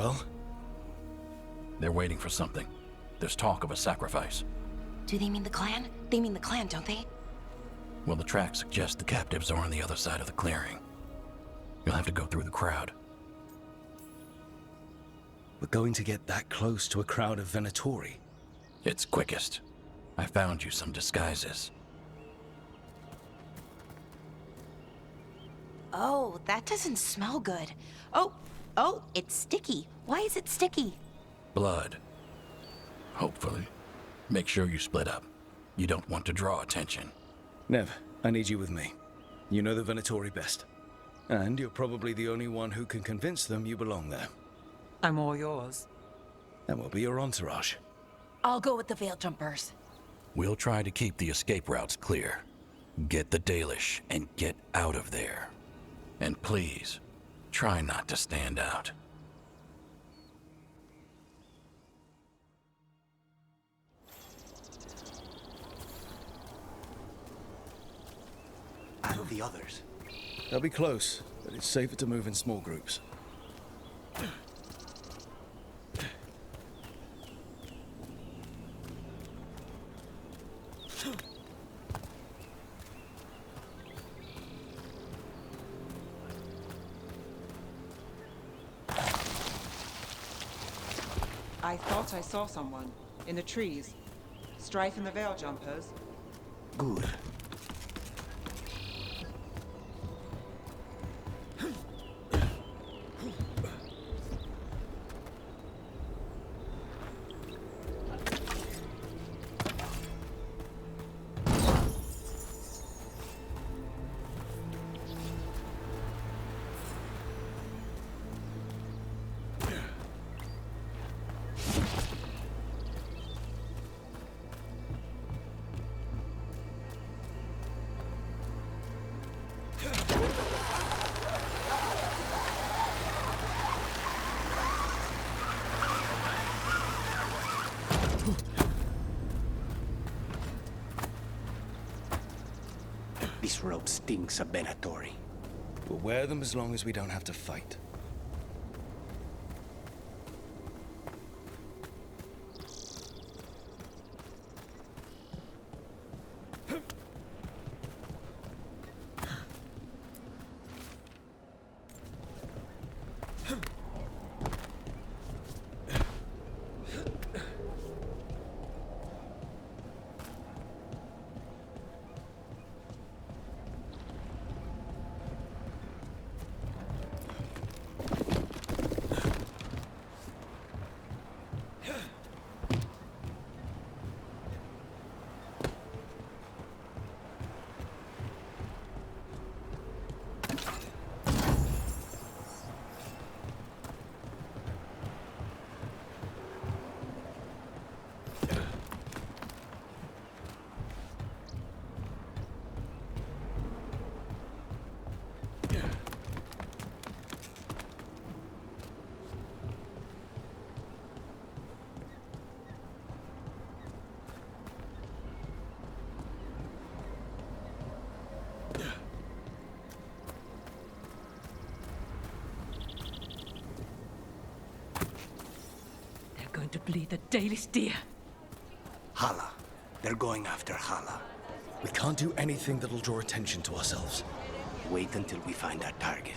Well? They're waiting for something. There's talk of a sacrifice. Do they mean the clan? They mean the clan, don't they? Well, the tracks suggest the captives are on the other side of the clearing. You'll have to go through the crowd. We're going to get that close to a crowd of Venatori? It's quickest. I found you some disguises. Oh, that doesn't smell good. Oh, it's sticky. Why is it sticky? Blood. Hopefully. Make sure you split up. You don't want to draw attention. Nev, I need you with me. You know the Venatori best. And you're probably the only one who can convince them you belong there. I'm all yours. And we'll be your entourage. I'll go with the veil jumpers. We'll try to keep the escape routes clear. Get the Dalish and get out of there. And please, try not to stand out. And the others? They'll be close, but it's safer to move in small groups. I thought I saw someone in the trees, strafing the veil jumpers. Good. This robe stinks of Venatori. We'll wear them as long as we don't have to fight. Going to bleed the Dalish deer. Hala. They're going after Hala. We can't do anything that'll draw attention to ourselves. Wait until we find our target.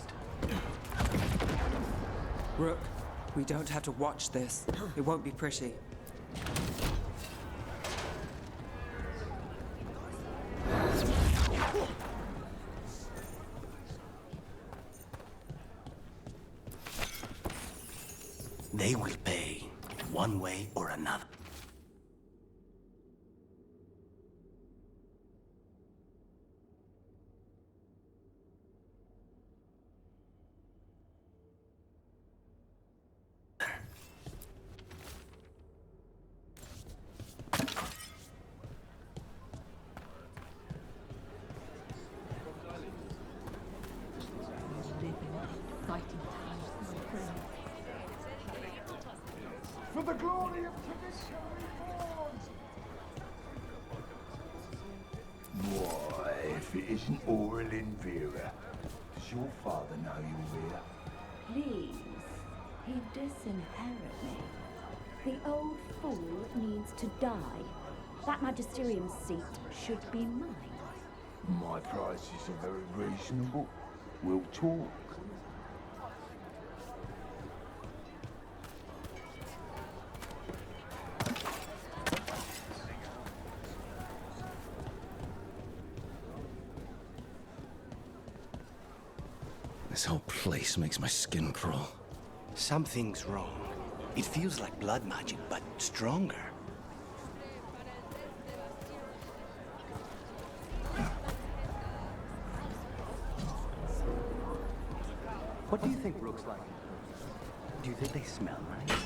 Rook, we don't have to watch this. It won't be pretty. They will pay, one way or another. For the glory of tradition reborn! Why, if it isn't Aurelin Vera, does your father know you're here? Please, He'd disinherit me. The old fool needs to die. That magisterium seat should be mine. My prices are very reasonable. We'll talk. This whole place makes my skin crawl. Something's wrong. It feels like blood magic, but stronger. What do you think Rook's like? Do you think they smell nice?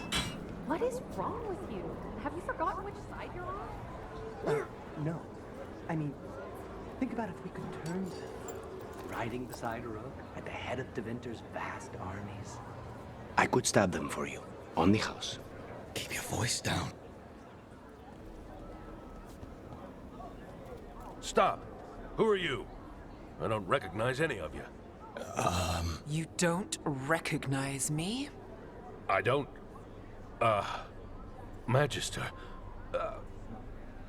What is wrong with you? Have you forgotten which side you're on? No. I mean, think about if we could turn them. Riding beside Rook at the head of Tevinter's vast armies. I could stab them for you, on the house. Keep your voice down. Stop! Who are you? I don't recognize any of you. You don't recognize me? I don't... Magister...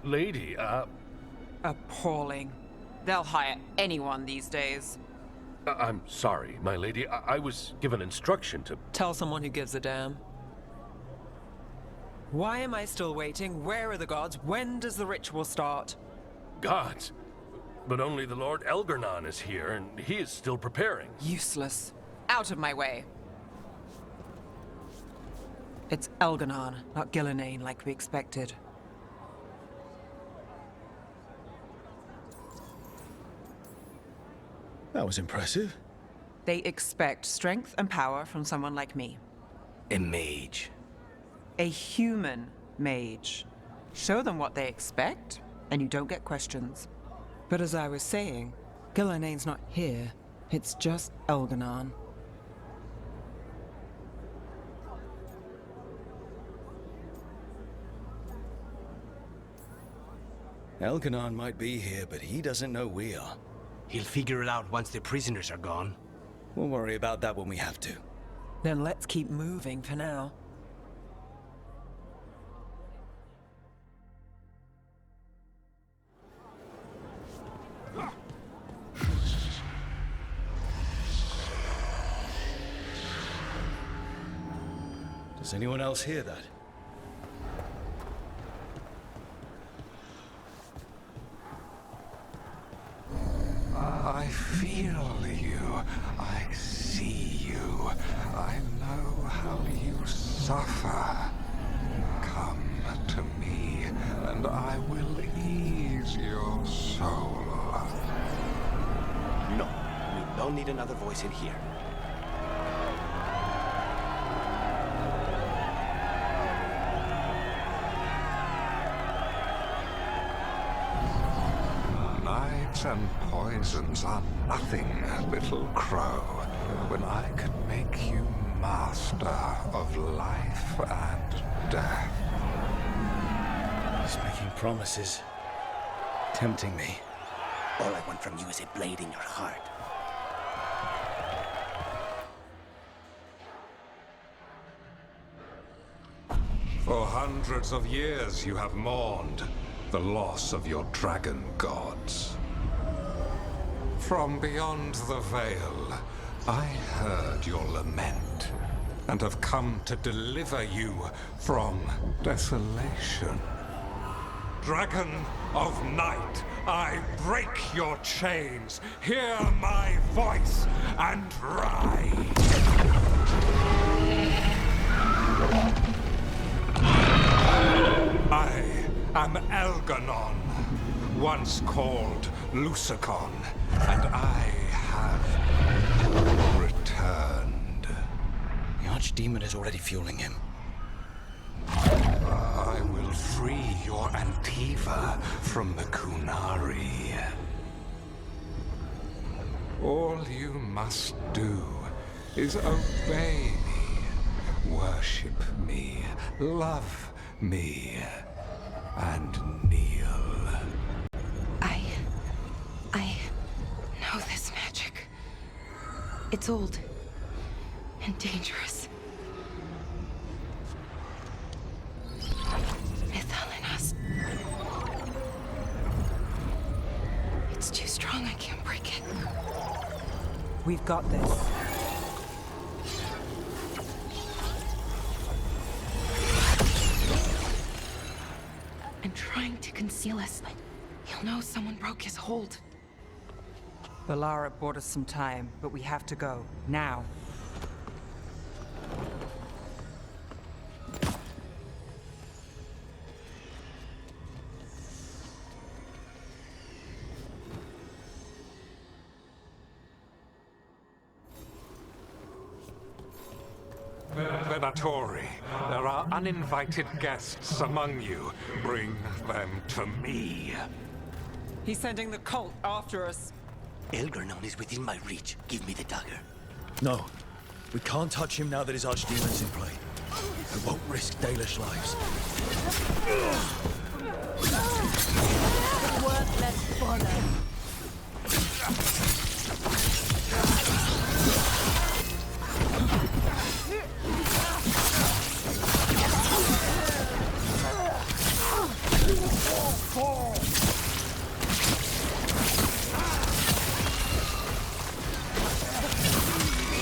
Lady, Appalling. They'll hire anyone these days. I'm sorry, my lady. I was given instruction to... Tell someone who gives a damn. Why am I still waiting? Where are the gods? When does the ritual start? Gods? But only the Lord Elgar'nan is here, and he is still preparing. Useless. Out of my way. It's Elgar'nan, not Ghilan'nain like we expected. That was impressive. They expect strength and power from someone like me. A mage. A human mage. Show them what they expect, and you don't get questions. But as I was saying, Ghilan'nain's not here. It's just Elgar'nan. Elgar'nan might be here, but he doesn't know we are. He'll figure it out once the prisoners are gone. We'll worry about that when we have to. Then let's keep moving for now. Does anyone else hear that? I feel you. I see you. I know how you suffer. Come to me, and I will ease your soul. No, we don't need another voice in here. Knives and poisons are nothing, little crow, when I can make you master of life and death. He's making promises. Tempting me. All I want from you is a blade in your heart. For hundreds of years you have mourned the loss of your dragon gods. From beyond the veil, I heard your lament, and have come to deliver you from desolation. Dragon of night, I break your chains. Hear my voice and ride. I am Elgar'nan, once called Lusakon, and I have returned. The Archdemon is already fueling him. I will free your Antiva from the Kunari. All you must do is obey me, worship me, love me, and kneel. I know this magic. It's old and dangerous. It's too strong, I can't break it. We've got this. I'm trying to conceal us, but he'll know someone broke his hold. Valara bought us some time, but we have to go. Now. Venatori, there are uninvited guests among you. Bring them to me. He's sending the cult after us. Elgar'nan is within my reach. Give me the dagger. No. We can't touch him now that his archdemon's in play. I won't risk Dalish lives. Worthless bother.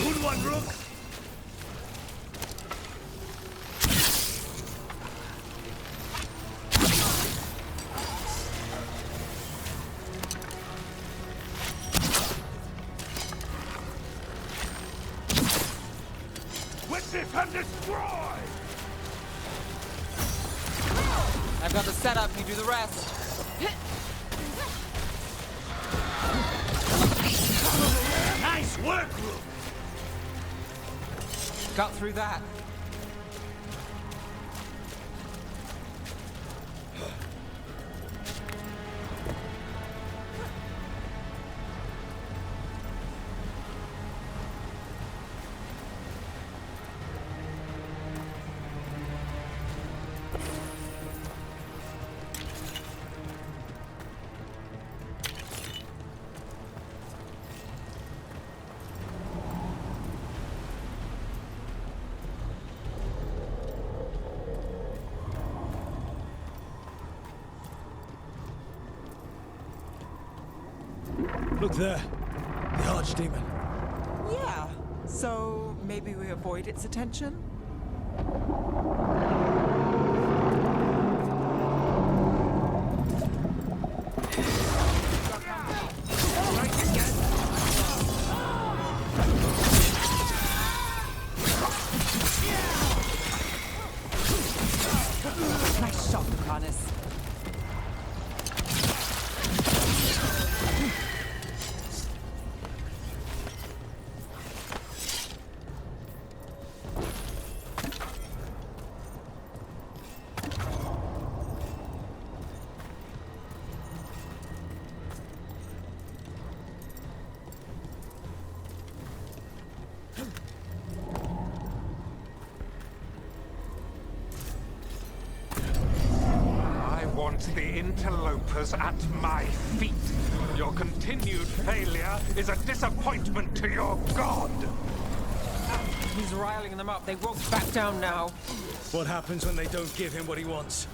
Good one, Rook! Witness and destroy! I've got the setup, you do the rest. Nice work, Rook! Got through that. Look there. The archdemon. Yeah. So maybe we avoid its attention? Nice shot, Lucanus. The interlopers at my feet. Your continued failure is a disappointment to your god. He's riling them up. They won't back down now. What happens when they don't give him what he wants?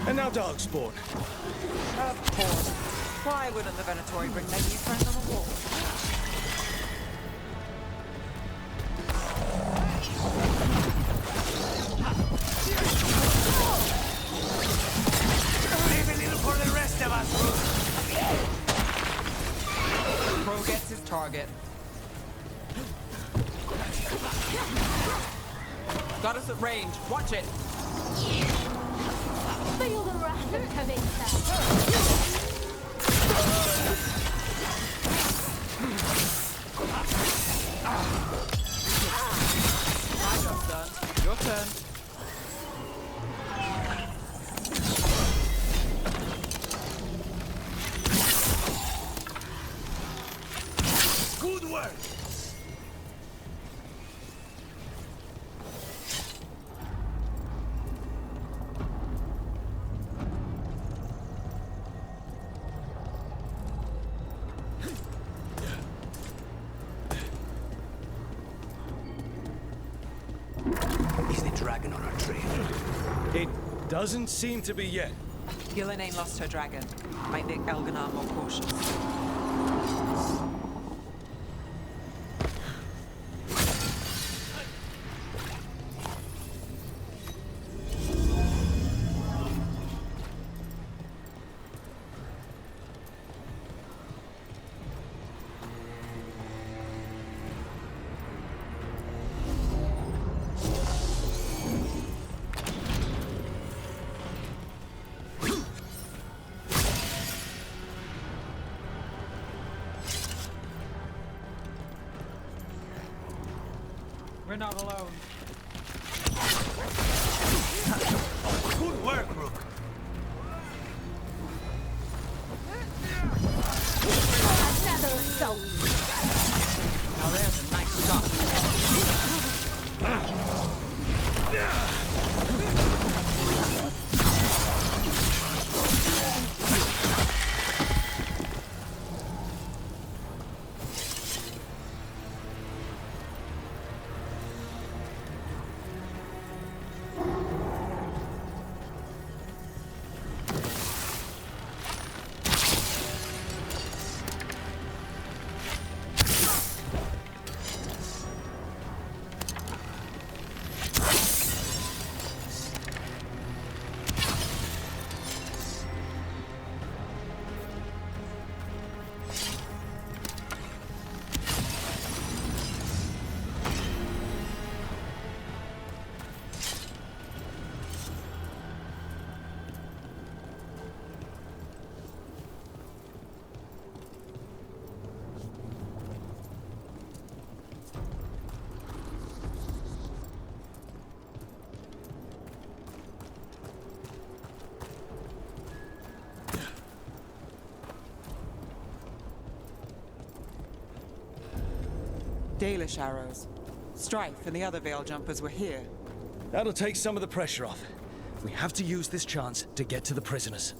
And now Darkspawn. Of course. Why wouldn't the Venatori bring their new friend on the wall? Leave a little for the rest of us, Rook. target. Got us at range. Watch it. Feel the wrath of Kavita. My job's done. Your turn. Good work! Is the dragon on our trail? It doesn't seem to be yet. Ghilan'nain lost her dragon. Might make Elgar'nan more cautious. We're not alone. Good work, Rook. Another assault. Now there's a nice shot. Dalish arrows. Strife and the other Veil jumpers were here. That'll take some of the pressure off. We have to use this chance to get to the prisoners.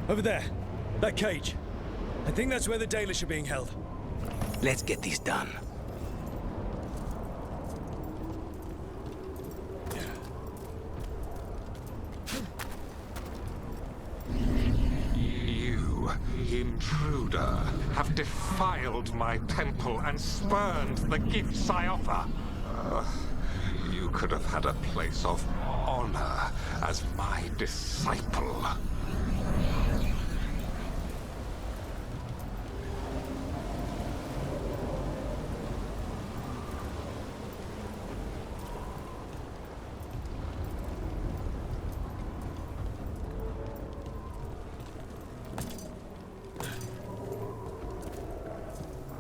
Over there. That cage. I think that's where the Dalish are being held. Let's get this done. You, intruder, have defiled my temple and spurned the gifts I offer. You could have had a place of honor as my disciple.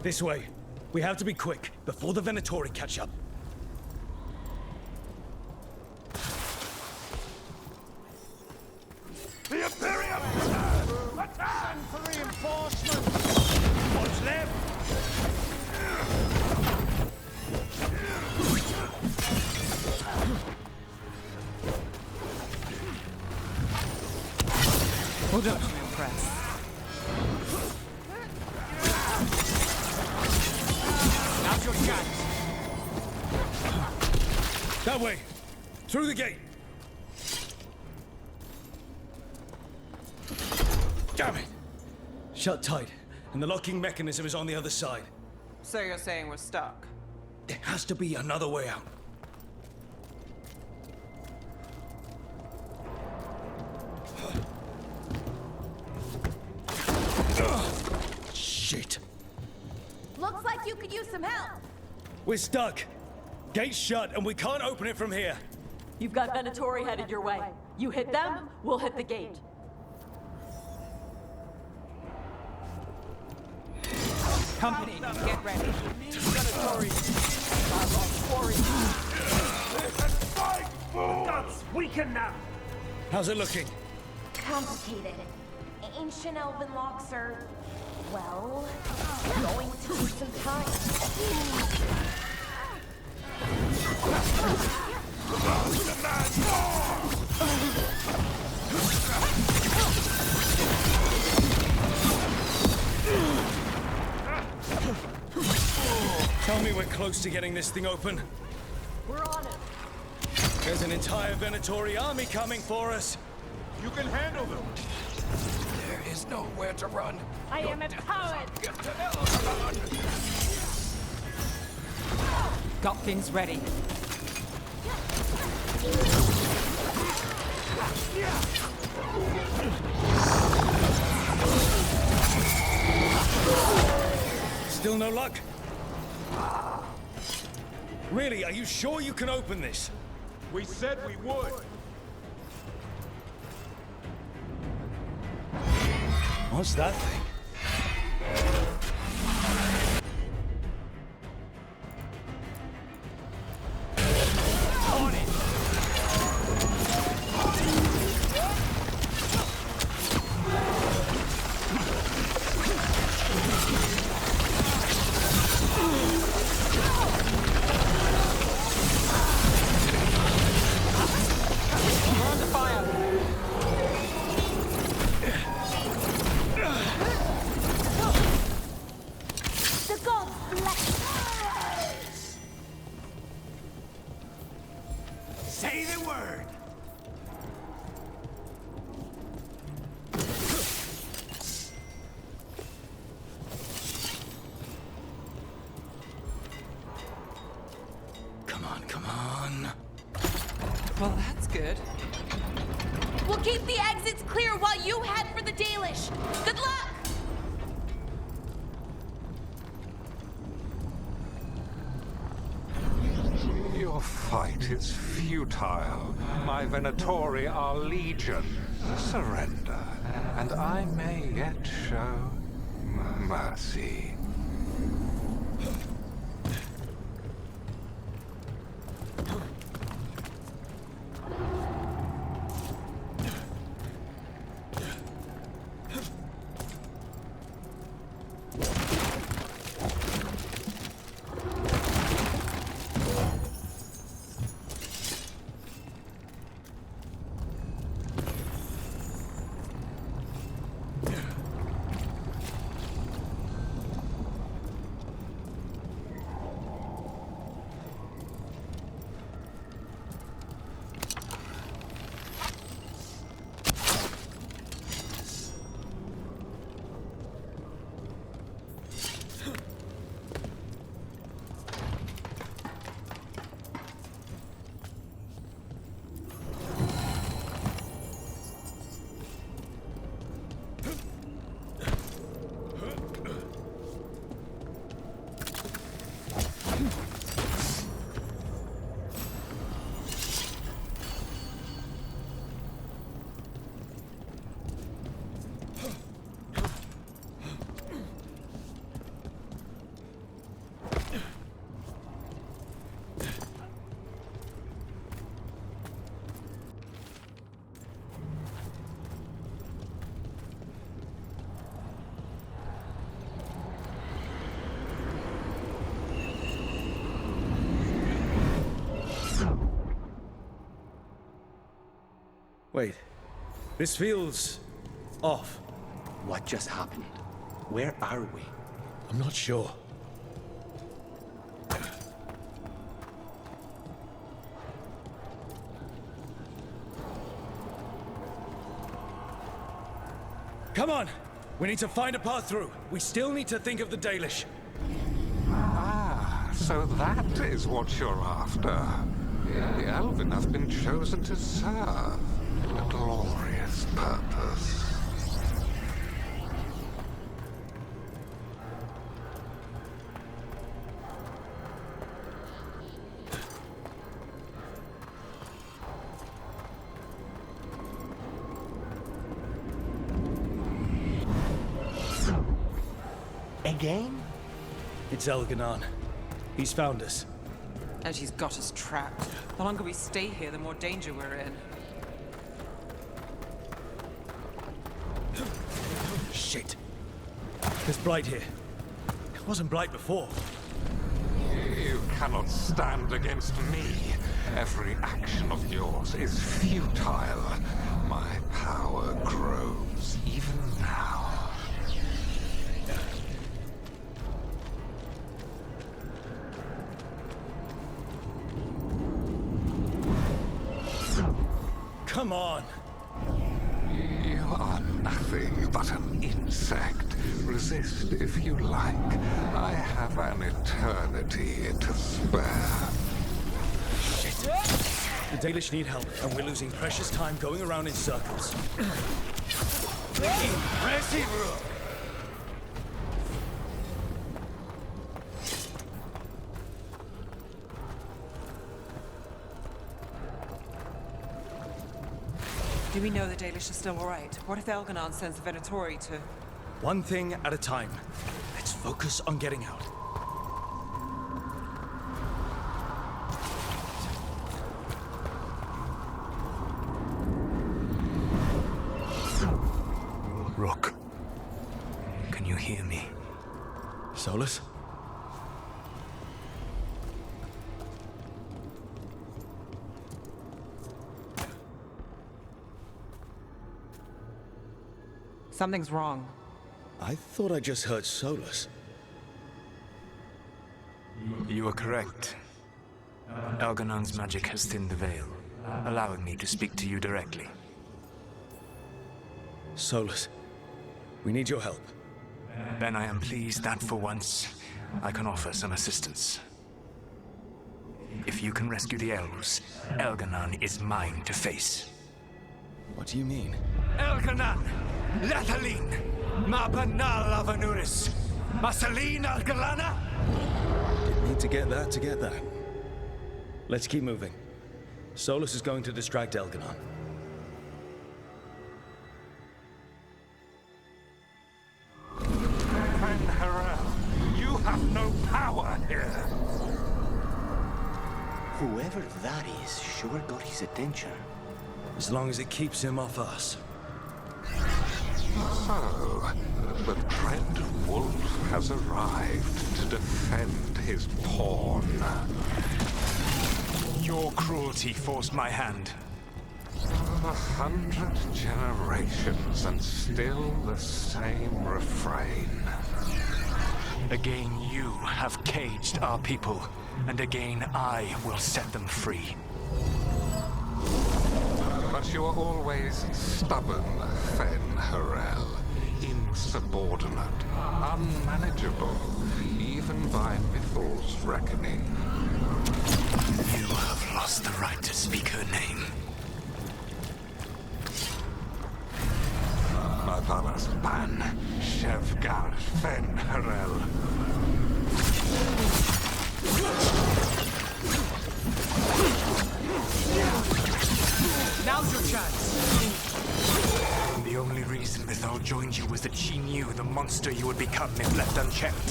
This way. We have to be quick, before the Venatori catch up. The Imperium return! Return for reinforcements! What's left? Well done to impress. Now's your chance. That way. Through the gate. Damn it! Shut tight, and the locking mechanism is on the other side. So you're saying we're stuck? There has to be another way out. Shit. Looks like you could use some help. We're stuck. Gate's shut, and we can't open it from here. You've got Venatori headed your way. You hit them, we'll hit the gate. Company, get ready. That's weakened now. How's it looking? Complicated. Ancient elven locks are, well, going to take some time. Tell me we're close to getting this thing open. We're on it. There's an entire Venatori army coming for us. You can handle them. There is nowhere to run. I am empowered. Get to Elgar'nan. Got things ready. Still no luck? Really, are you sure you can open this? We said we would. What's that thing? On it. We're under fire. The gods bless. Say the word. Come on, come on. Well, that's good. We'll keep the exits clear while you head for the Dalish. Good luck! Your fight is futile. My Venatori are legion. Surrender, and I may yet show mercy. Wait. This feels off. What just happened? Where are we? I'm not sure. Come on! We need to find a path through. We still need to think of the Dalish. Ah, so that is what you're after. The Elven have been chosen to serve a glorious purpose. Again? It's Elgar'nan. He's found us. And he's got us trapped. The longer we stay here, the more danger we're in. Shit. There's Blight here. It wasn't Blight before. You cannot stand against me. Every action of yours is futile. My power grows even now. Come on! You are nothing but an insect. Resist if you like. I have an eternity to spare. Shit! The Dalish need help, and we're losing precious time going around in circles. Impressive, Rook! Do we know the Dalish are still alright? What if Elgar'nan sends the Venatori to... One thing at a time. Let's focus on getting out. Rook, can you hear me? Solus? Something's wrong. I thought I just heard Solus. You are correct. Elgar'nan's magic has thinned the veil, allowing me to speak to you directly. Solus, we need your help. Then I am pleased that for once, I can offer some assistance. If you can rescue the elves, Elgar'nan is mine to face. What do you mean? Elgar'nan! Lathalin! Mabanal Avanuris! Masalin Algalana! Didn't need to get that. Let's keep moving. Solus is going to distract Elgar'nan. Van Harel, you have no power here. Whoever that is sure got his attention. As long as it keeps him off us. So, the Dread Wolf has arrived to defend his pawn. Your cruelty forced my hand. 100 generations and still the same refrain. Again, you have caged our people, and again I will set them free. But you are always stubborn, Fen Harel. Insubordinate, unmanageable, even by Mythal's reckoning. You have lost the right to speak her name. Mathalas Ban, Shevgar Fen Harel. Now's your chance! The only reason Mythal joined you was that she knew the monster you would become if left unchecked.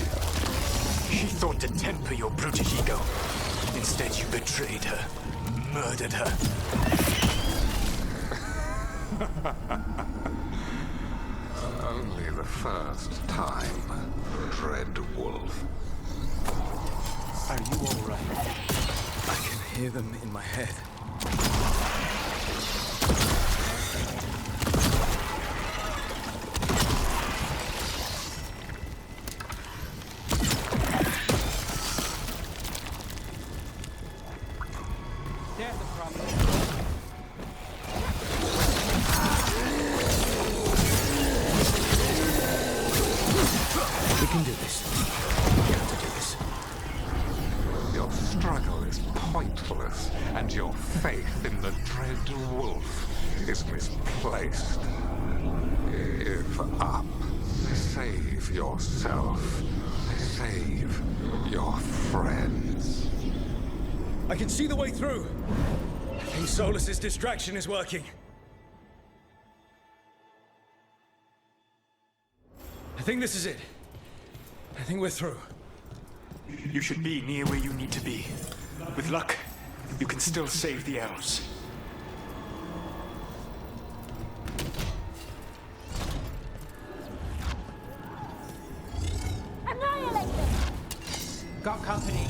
She thought to temper your brutish ego. Instead, you betrayed her, murdered her. Only the first time, Dread Wolf. Are you all right? I can hear them in my head. We can do this. We have to do this. Your struggle is pointless, and your faith in the dread wolf is misplaced. Give up. Save yourself. Save your friends. I can see the way through. I think Solus's distraction is working. I think this is it. I think we're through. You should be near where you need to be. With luck, you can still save the elves. Annihilate them! Got company.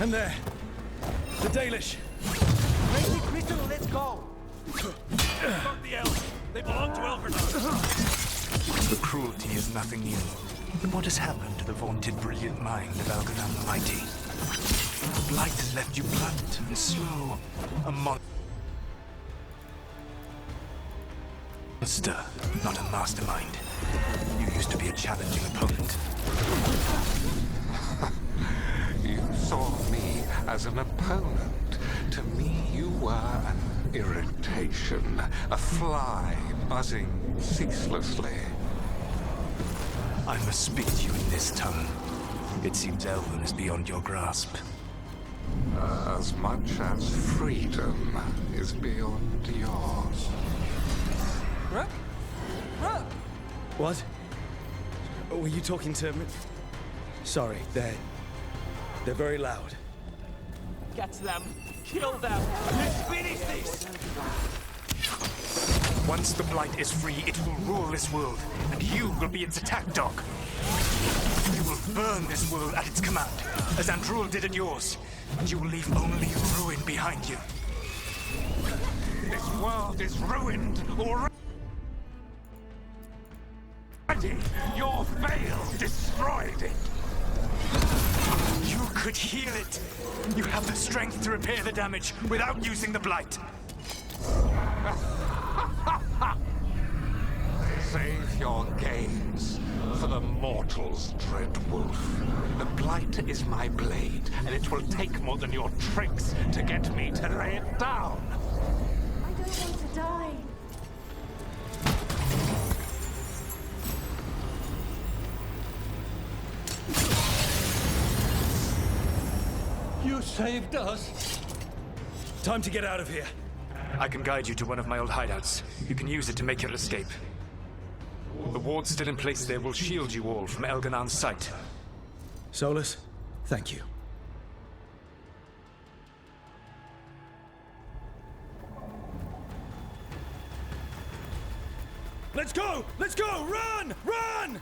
And there. The Dalish. Raise the crystal, let's go. Fuck the elves. They belong to Elgar'nan. The cruelty is nothing new. But what has happened to the vaunted brilliant mind of Elgar'nan the Mighty? The blight has left you blunt and slow. A monster, not a mastermind. You used to be a challenging opponent. You saw me as an opponent. To me, you were an irritation, a fly buzzing ceaselessly. I must speak to you in this tongue. It seems Elven is beyond your grasp. As much as freedom is beyond yours. Rook? Rook! What? Were you talking to me? Sorry, they're very loud. Get them. Kill them. Let's finish this. Once the blight is free, it will rule this world, and you will be its attack dog. You will burn this world at its command, as Andrul did in yours, and you will leave only ruin behind you. This world is ruined already. Your veil destroyed it. You could heal it. You have the strength to repair the damage without using the blight. Save your games for the mortals, dread wolf. The blight is my blade, and it will take more than your tricks to get me to lay it down. I don't want to die. You saved us. Time to get out of here. I can guide you to one of my old hideouts. You can use it to make your escape. The wards still in place there will shield you all from Elgar'nan's sight. Solus, thank you. Let's go! Let's go! Run! Run!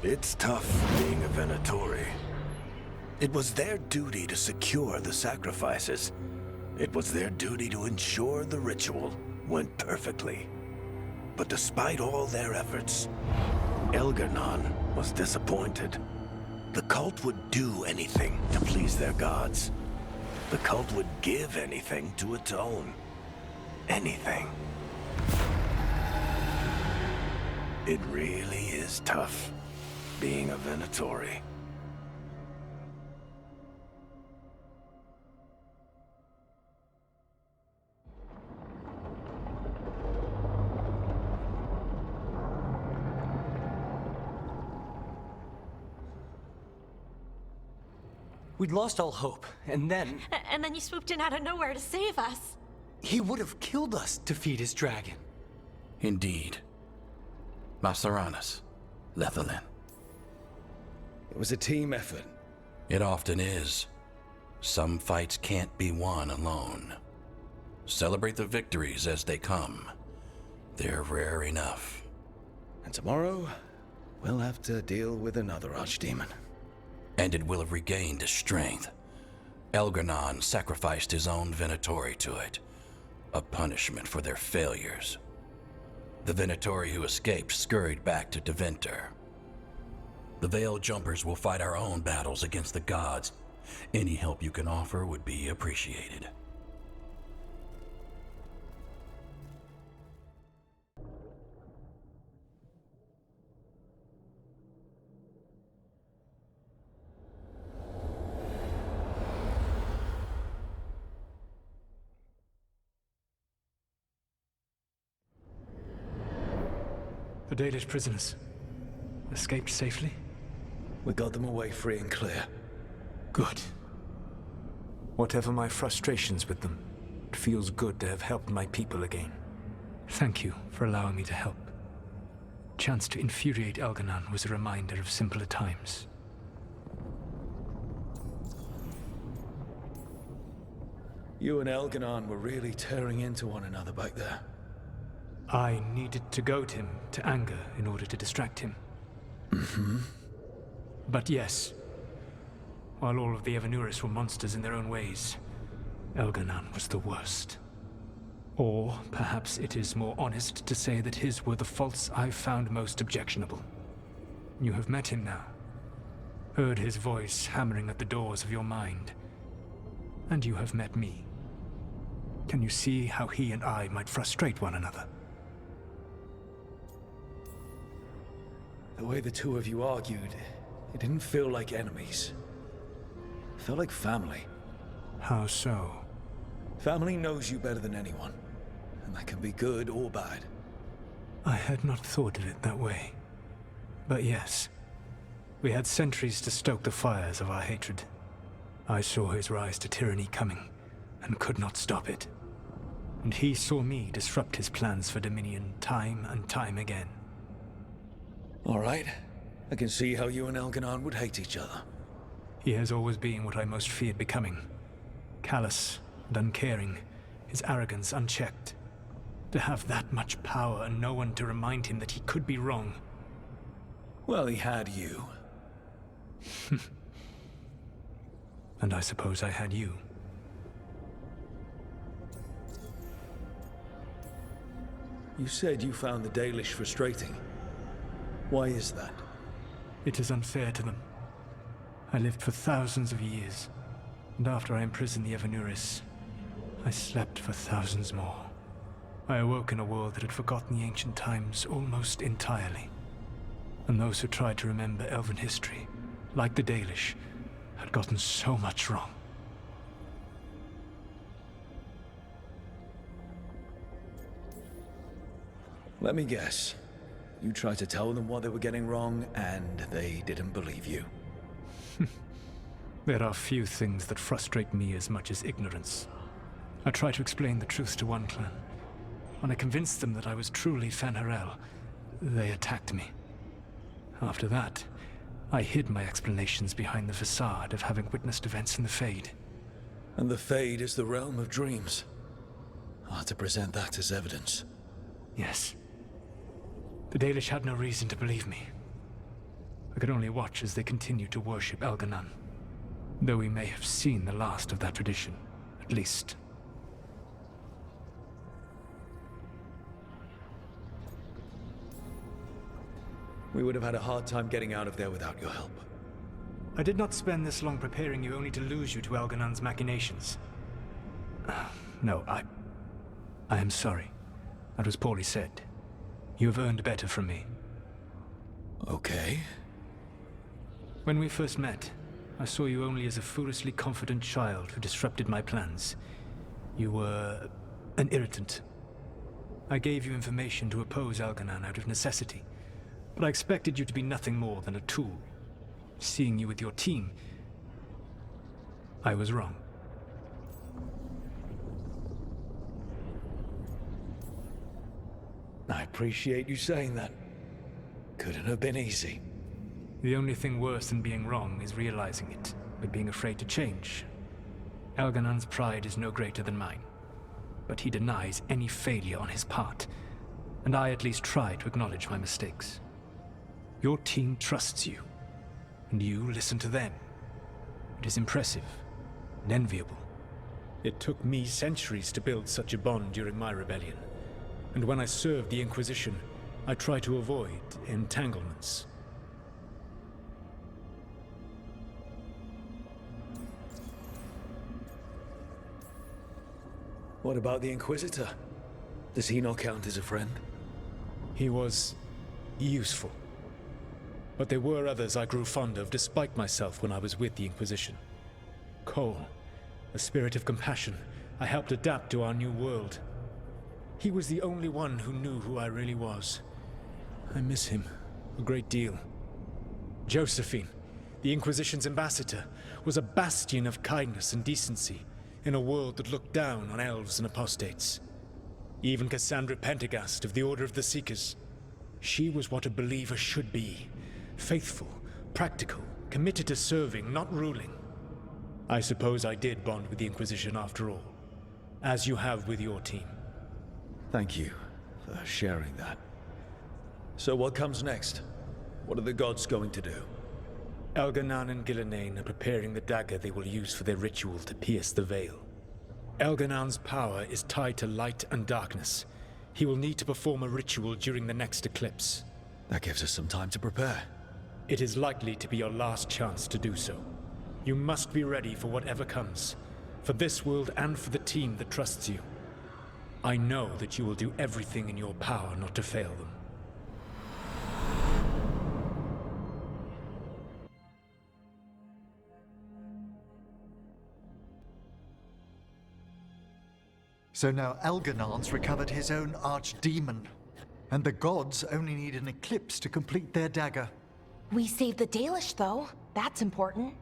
It's tough being a Venatori. It was their duty to secure the sacrifices. It was their duty to ensure the ritual went perfectly. But despite all their efforts, Elgar'nan was disappointed. The cult would do anything to please their gods. The cult would give anything to atone. Anything. It really is tough being a Venatori. We'd lost all hope, and then... And then you swooped in out of nowhere to save us. He would have killed us to feed his dragon. Indeed. Masaranas, Lethalin. It was a team effort. It often is. Some fights can't be won alone. Celebrate the victories as they come. They're rare enough. And tomorrow, we'll have to deal with another archdemon. And it will have regained its strength. Elgar'nan sacrificed his own Venatori to it. A punishment for their failures. The Venatori who escaped scurried back to Deventer. The Veil Jumpers will fight our own battles against the gods. Any help you can offer would be appreciated. The Dalish prisoners escaped safely? We got them away free and clear. Good. Whatever my frustrations with them, it feels good to have helped my people again. Thank you for allowing me to help. Chance to infuriate Elgar'nan was a reminder of simpler times. You and Elgar'nan were really tearing into one another back there. I needed to goad him to anger in order to distract him. Mm-hmm. But yes, while all of the Evanuris were monsters in their own ways, Elgar'nan was the worst. Or perhaps it is more honest to say that his were the faults I've found most objectionable. You have met him now, heard his voice hammering at the doors of your mind, and you have met me. Can you see how he and I might frustrate one another? The way the two of you argued, it didn't feel like enemies. It felt like family. How so? Family knows you better than anyone, and that can be good or bad. I had not thought of it that way. But yes, we had centuries to stoke the fires of our hatred. I saw his rise to tyranny coming, and could not stop it. And he saw me disrupt his plans for dominion time and time again. All right. I can see how you and Elgar'nan would hate each other. He has always been what I most feared becoming. Callous and uncaring, his arrogance unchecked. To have that much power and no one to remind him that he could be wrong. Well, he had you. And I suppose I had you. You said you found the Dalish frustrating. Why is that? It is unfair to them. I lived for thousands of years, and after I imprisoned the Evanuris, I slept for thousands more. I awoke in a world that had forgotten the ancient times almost entirely. And those who tried to remember elven history, like the Dalish, had gotten so much wrong. Let me guess. You tried to tell them what they were getting wrong, and they didn't believe you. There are few things that frustrate me as much as ignorance. I tried to explain the truth to one clan. When I convinced them that I was truly Fen'Harel, they attacked me. After that, I hid my explanations behind the facade of having witnessed events in the Fade. And the Fade is the realm of dreams. Hard to present that as evidence. Yes. The Dalish had no reason to believe me. I could only watch as they continued to worship Elgar'nan, though we may have seen the last of that tradition, at least. We would have had a hard time getting out of there without your help. I did not spend this long preparing you only to lose you to Elgar'nan's machinations. No, I am sorry. That was poorly said. You have earned better from me. Okay. When we first met, I saw you only as a foolishly confident child who disrupted my plans. You were an irritant. I gave you information to oppose Elgar'nan out of necessity, but I expected you to be nothing more than a tool. Seeing you with your team, I was wrong. I appreciate you saying that. Couldn't have been easy. The only thing worse than being wrong is realizing it, but being afraid to change. Elgar'nan's pride is no greater than mine, but he denies any failure on his part, and I at least try to acknowledge my mistakes. Your team trusts you, and you listen to them. It is impressive and enviable. It took me centuries to build such a bond during my rebellion, And when I served the Inquisition, I tried to avoid entanglements. What about the Inquisitor? Does he not count as a friend? He was useful. But there were others I grew fond of despite myself when I was with the Inquisition. Cole, a spirit of compassion, I helped adapt to our new world. He was the only one who knew who I really was. I miss him a great deal. Josephine, the Inquisition's ambassador, was a bastion of kindness and decency in a world that looked down on elves and apostates. Even Cassandra Pendergast of the Order of the Seekers. She was what a believer should be. Faithful, practical, committed to serving, not ruling. I suppose I did bond with the Inquisition after all, as you have with your team. Thank you for sharing that. So what comes next? What are the gods going to do? Elgar'nan and Ghilan'nain are preparing the dagger they will use for their ritual to pierce the veil. Elgar'nan's power is tied to light and darkness. He will need to perform a ritual during the next eclipse. That gives us some time to prepare. It is likely to be your last chance to do so. You must be ready for whatever comes, for this world and for the team that trusts you. I know that you will do everything in your power not to fail them. So now Elgar'nan's recovered his own archdemon, and the gods only need an eclipse to complete their dagger. We saved the Dalish, though. That's important.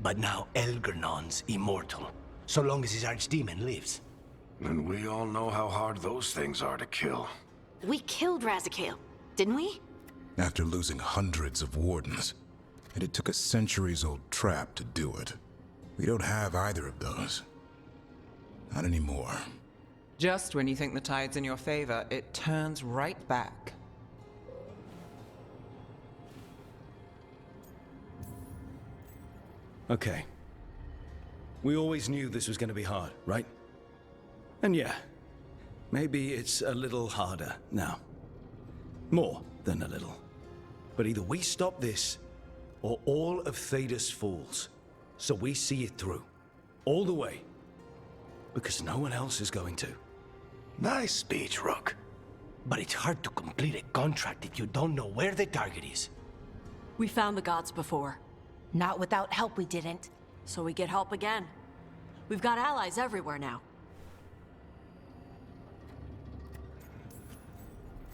But now Elgar'nan's immortal, so long as his archdemon lives. And we all know how hard those things are to kill. We killed Razikale, didn't we? After losing hundreds of wardens. And it took a centuries-old trap to do it. We don't have either of those. Not anymore. Just when you think the tide's in your favor, it turns right back. Okay. We always knew this was going to be hard, right? And yeah, maybe it's a little harder now. More than a little. But either we stop this, or all of Thedas falls. So we see it through. All the way. Because no one else is going to. Nice speech, Rook. But it's hard to complete a contract if you don't know where the target is. We found the gods before. Not without help, we didn't. So we get help again. We've got allies everywhere now.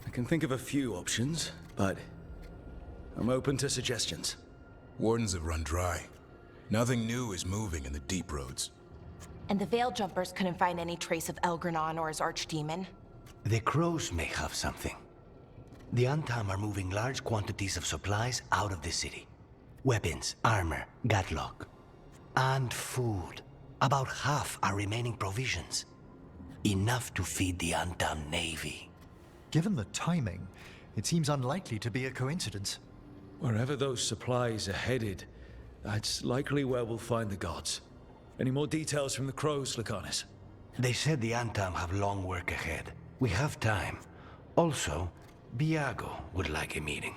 I can think of a few options, but I'm open to suggestions. Wardens have run dry. Nothing new is moving in the deep roads. And the Veil Jumpers couldn't find any trace of Elgar'nan or his archdemon. The crows may have something. The Antam are moving large quantities of supplies out of the city. Weapons, armor, gatlock. And food. About half are remaining provisions. Enough to feed the Antam navy. Given the timing, it seems unlikely to be a coincidence. Wherever those supplies are headed, that's likely where we'll find the gods. Any more details from the crows, Lucanus? They said the Antam have long work ahead. We have time. Also, Biago would like a meeting.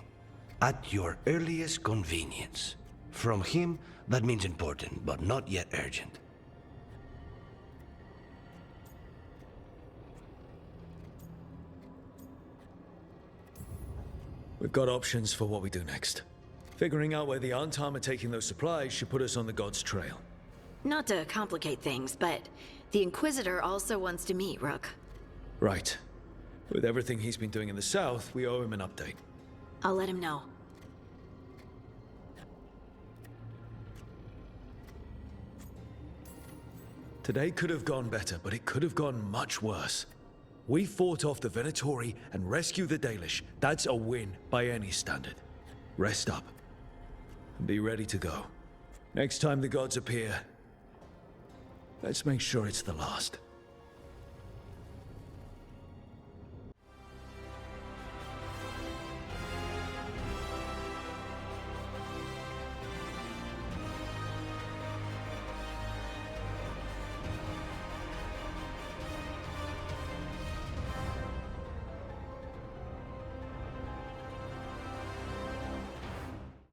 At your earliest convenience. From him, that means important, but not yet urgent. We've got options for what we do next. Figuring out where the Antam are taking those supplies should put us on the gods' trail. Not to complicate things, but the Inquisitor also wants to meet Rook. Right. With everything he's been doing in the south, we owe him an update. I'll let him know. Today could have gone better, but it could have gone much worse. We fought off the Venatori and rescued the Dalish. That's a win by any standard. Rest up. And be ready to go. Next time the gods appear, let's make sure it's the last.